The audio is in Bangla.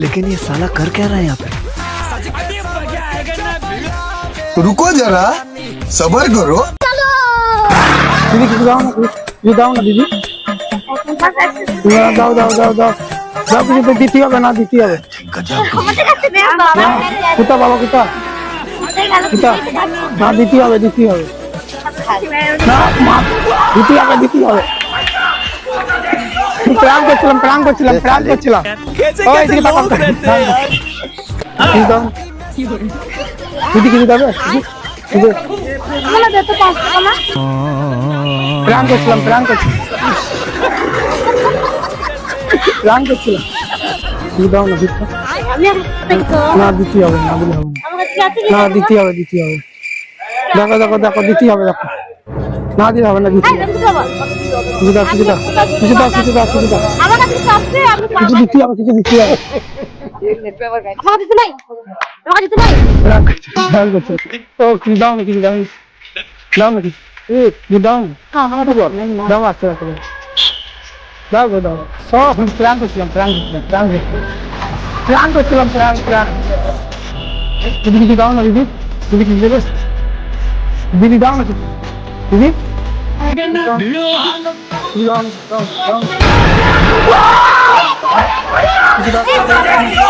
लेकिन ये साला कर क्या रहा है यहाँ पे? रुको जरा, सबर करो। दीदी কিছু দাও না, কিছু দাও না দিদি। দাও দাও দাও দাও দাও, কিছু তো দিতে হবে না, দিতে হবে। কোথা বাবা কোথা কোথা? না দিতে হবে, দিতে হবে না, মা দিতে হবে, দিতে হবে। প্রাণ করছিলাম, প্রাণ করছিলাম, প্রাণ করছিলাম। ওই দিকে তাকাও, দিদি কিছু দেবে? প্রাণ করছিলাম, প্রাণ করছিলাম, প্রাণ করছিলাম। তুমি দাও না, দিতে না, দিতে হবে না, দিলে হবে না, দিতে হবে, দিতে হবে। দেখো দেখো দেখো, দিতে হবে, দেখো না দিলে হবে না, দিতে হবে। কিছু দাও, কিছু দাও, কিছু দাও, কিছু দাও, কিছু দাও, কিছু দিতে হবে, কিছু দিতে হবে। প্রাণ করছিলাম। ও কিছু দাও না, কিছু দাও, দাও নাকি? কিছু দাও না, দাও, আস্তে আস্তে দাও গো, দাও। সব প্রাণ করছিলাম, প্রাণ করছিলাম, প্রাণ করছিলাম, প্রাণ করছিলাম, প্রাণ প্রাণ। দিদি কিছু দাও না, দিদি দিদি কিছু দেবে? দিদি দাও না, দিদি কিছু দাও না, দাও দাও।